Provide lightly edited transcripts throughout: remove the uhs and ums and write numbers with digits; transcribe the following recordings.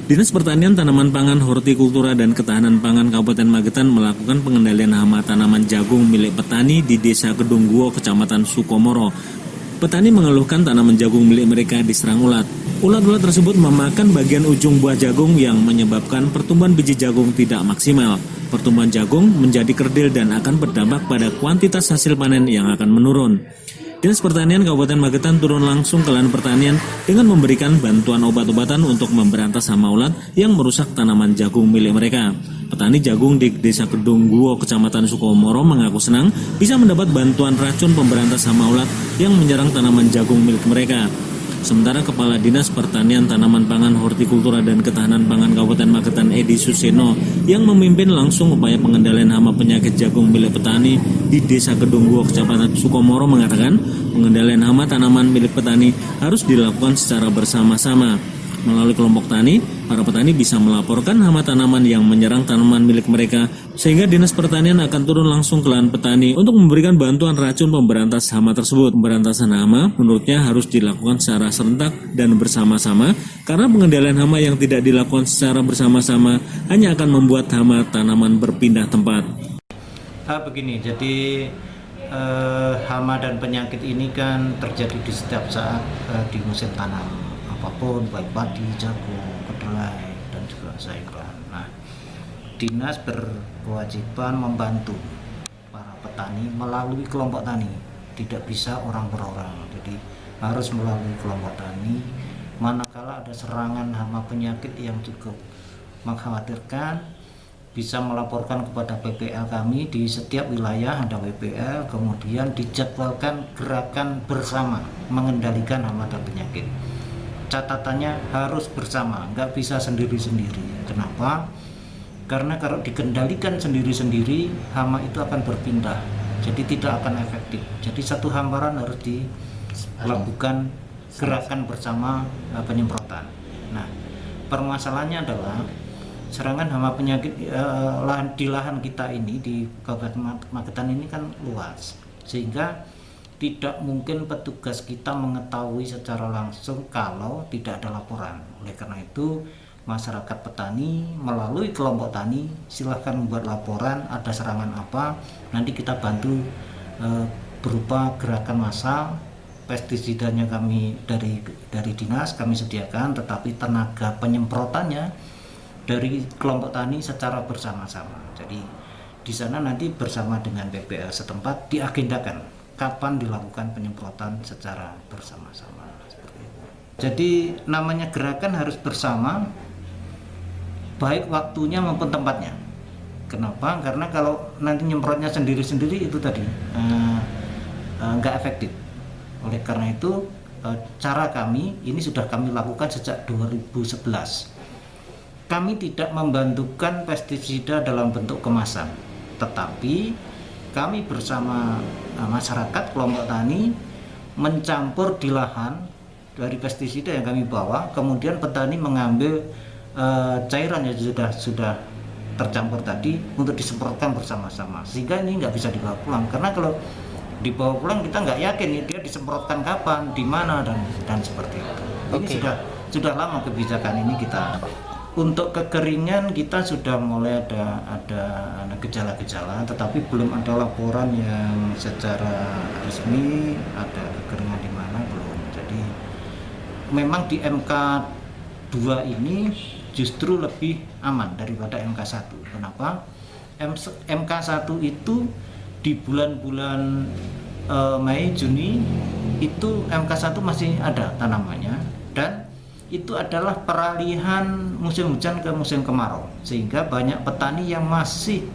Dinas Pertanian, Tanaman Pangan, Hortikultura, dan Ketahanan Pangan Kabupaten Magetan melakukan pengendalian hama tanaman jagung milik petani di Desa Kedungguo, Kecamatan Sukomoro. Petani mengeluhkan tanaman jagung milik mereka diserang ulat. Ulat-ulat tersebut memakan bagian ujung buah jagung yang menyebabkan pertumbuhan biji jagung tidak maksimal. Pertumbuhan jagung menjadi kerdil dan akan berdampak pada kuantitas hasil panen yang akan menurun. Dinas Pertanian Kabupaten Magetan turun langsung ke lahan pertanian dengan memberikan bantuan obat-obatan untuk memberantas hama ulat yang merusak tanaman jagung milik mereka. Petani jagung di Desa Kedungguo, Kecamatan Sukomoro mengaku senang bisa mendapat bantuan racun pemberantas hama ulat yang menyerang tanaman jagung milik mereka. Sementara Kepala Dinas Pertanian, Tanaman Pangan, Hortikultura, dan Ketahanan Pangan Kabupaten Magetan Edi Suseno yang memimpin langsung upaya pengendalian hama penyakit jagung milik petani di Desa Kedungguo, Kecamatan Sukomoro mengatakan pengendalian hama tanaman milik petani harus dilakukan secara bersama-sama. Melalui kelompok tani, para petani bisa melaporkan hama tanaman yang menyerang tanaman milik mereka, sehingga Dinas Pertanian akan turun langsung ke lahan petani untuk memberikan bantuan racun pemberantas hama tersebut. Pemberantasan hama menurutnya harus dilakukan secara serentak dan bersama-sama, karena pengendalian hama yang tidak dilakukan secara bersama-sama hanya akan membuat hama tanaman berpindah tempat. Begini, jadi hama dan penyakit ini kan terjadi di setiap saat di musim tanam apapun, baik padi, jagung, kedelai, dan juga sayuran. Nah, dinas berkewajiban membantu para petani melalui kelompok tani, tidak bisa orang per orang, jadi harus melalui kelompok tani. Manakala ada serangan hama penyakit yang cukup mengkhawatirkan, bisa melaporkan kepada PPL kami di setiap wilayah ada PPL, kemudian dijadwalkan gerakan bersama mengendalikan hama dan penyakit. Catatannya harus bersama, nggak bisa sendiri-sendiri. Kenapa? Karena kalau dikendalikan sendiri-sendiri, hama itu akan berpindah, jadi tidak akan efektif. Jadi satu hamparan harus dilakukan gerakan bersama penyemprotan. Nah, permasalahannya adalah serangan hama penyakit di lahan kita ini di Kabupaten Magetan ini kan luas, sehingga tidak mungkin petugas kita mengetahui secara langsung kalau tidak ada laporan. Oleh karena itu, masyarakat petani melalui kelompok tani silahkan membuat laporan ada serangan apa, nanti kita bantu berupa gerakan massal. Pestisidanya kami dari dinas kami sediakan, tetapi tenaga penyemprotannya dari kelompok tani secara bersama-sama. Jadi di sana nanti bersama dengan PPL setempat diagendakan kapan dilakukan penyemprotan secara bersama-sama. Seperti itu. Jadi namanya gerakan harus bersama, baik waktunya maupun tempatnya. Kenapa? Karena kalau nanti nyemprotnya sendiri-sendiri itu tadi nggak efektif. Oleh karena itu cara kami ini sudah kami lakukan sejak 2011. Kami tidak membantukan pestisida dalam bentuk kemasan, tetapi kami bersama masyarakat kelompok tani mencampur di lahan dari pestisida yang kami bawa, kemudian petani mengambil cairan yang sudah tercampur tadi untuk disemprotkan bersama-sama, sehingga ini nggak bisa dibawa pulang, karena kalau dibawa pulang kita nggak yakin dia disemprotkan kapan, di mana, dan seperti itu. Ini sudah lama kebijakan ini kita. Untuk kekeringan kita sudah mulai ada gejala-gejala, tetapi belum ada laporan yang secara resmi ada kekeringan di mana, belum. Jadi memang di MK2 ini justru lebih aman daripada MK1. Kenapa? MK1 itu di bulan-bulan Mei, Juni itu MK1 masih ada tanamannya, dan itu adalah peralihan musim hujan ke musim kemarau, sehingga banyak petani yang masih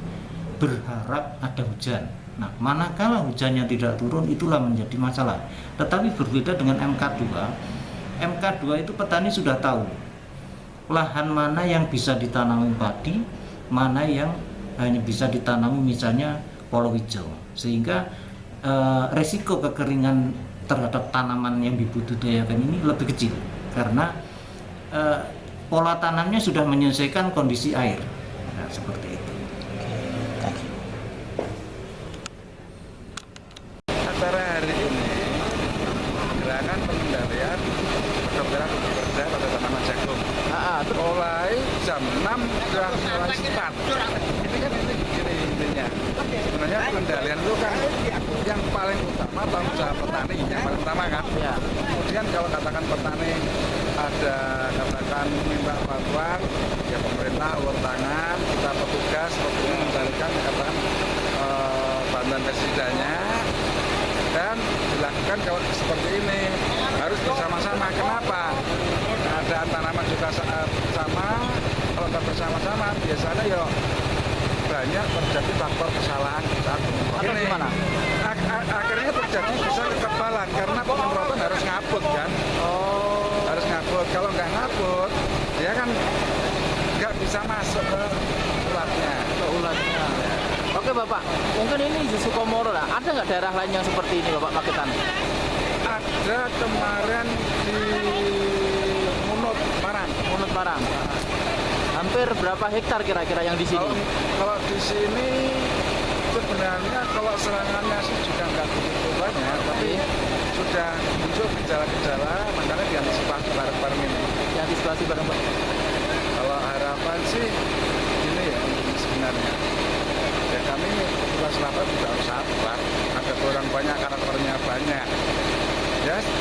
berharap ada hujan. Nah, manakala hujannya tidak turun, itulah menjadi masalah. Tetapi berbeda dengan MK2. MK2 itu petani sudah tahu lahan mana yang bisa ditanami padi, mana yang hanya bisa ditanami misalnya palawija, sehingga resiko kekeringan terhadap tanaman yang dibudidayakan ini lebih kecil, karena pola tanamnya sudah menyesuaikan kondisi air. Nah, seperti itu. Acara hari ini gerakan pengendalian kedokteran bekerja pada tanaman jagung. Mulai sebenarnya pengendalian itu kan yang paling utama tanggung jawab petani, yang paling utama kan. Ya. Kemudian kalau katakan petani ada katakan minta bantuan, ya pemerintah ulur tangan, kita petugas mengendalikan katakan bantuan pestisidanya, dan dilakukan kalau seperti ini harus bersama-sama. Kenapa? Keadaan tanaman juga sama. Kalau nggak bersama-sama biasanya ya banyak terjadi faktor kesalahan saat Atau ini. gimana? Akhirnya terjadi bisa kekebalan karena penyemprotan harus ngabut kan. Harus ngabut. Kalau nggak ngabut, ya kan nggak bisa masuk ke ulatnya. Ulatnya. Oke Bapak, mungkin ini di Sukomoro lah. Ada nggak daerah lain yang seperti ini Bapak Magetan? Ada kemarin di Munut Parang. Munut Parang. Hampir berapa hektar kira-kira yang di sini? Kalau di sini sebenarnya kalau serangannya sih juga nggak begitu banyak, tapi sudah muncul gejala-gejala, makanya diantisipasi bareng-bareng ini. Diantisipasi bareng-bareng. Kalau harapan sih ini ya sebenarnya. Ya kami petugas lapas juga harus sabar. Ada orang banyak, karakternya banyak.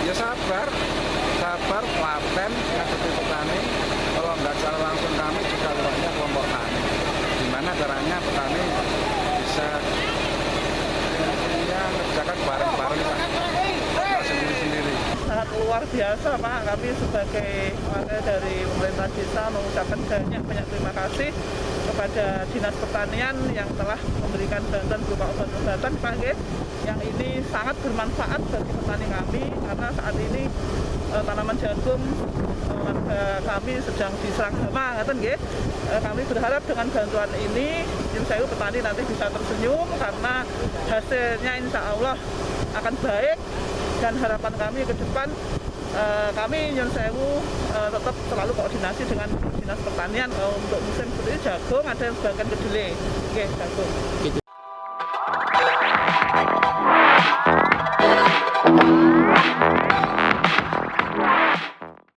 Ya sabar, telaten, ngadepi petani. Kalau nggak secara langsung kami juga lewatnya kelompok tani. Gimana caranya petani bisa intinya ngerjakan bareng-bareng lah, nggak sendiri-sendiri. Sangat luar biasa Pak, kami sebagai warga dari pemerintah desa mengucapkan banyak terima kasih kepada Dinas Pertanian yang telah memberikan bantuan berupa obat-obatan Pak Nggih, yang ini sangat bermanfaat bagi petani kami karena saat ini tanaman jagung warga kami sedang diserang hama, ngaten nggih. Kami berharap dengan bantuan ini insya Allah petani nanti bisa tersenyum karena hasilnya insya Allah akan baik, dan harapan kami ke depan kami Nyun Sewu tetap selalu koordinasi dengan Dinas Pertanian untuk musim seperti ini jagung, ada yang sebagian kedelai. Oke, jagung. Gitu.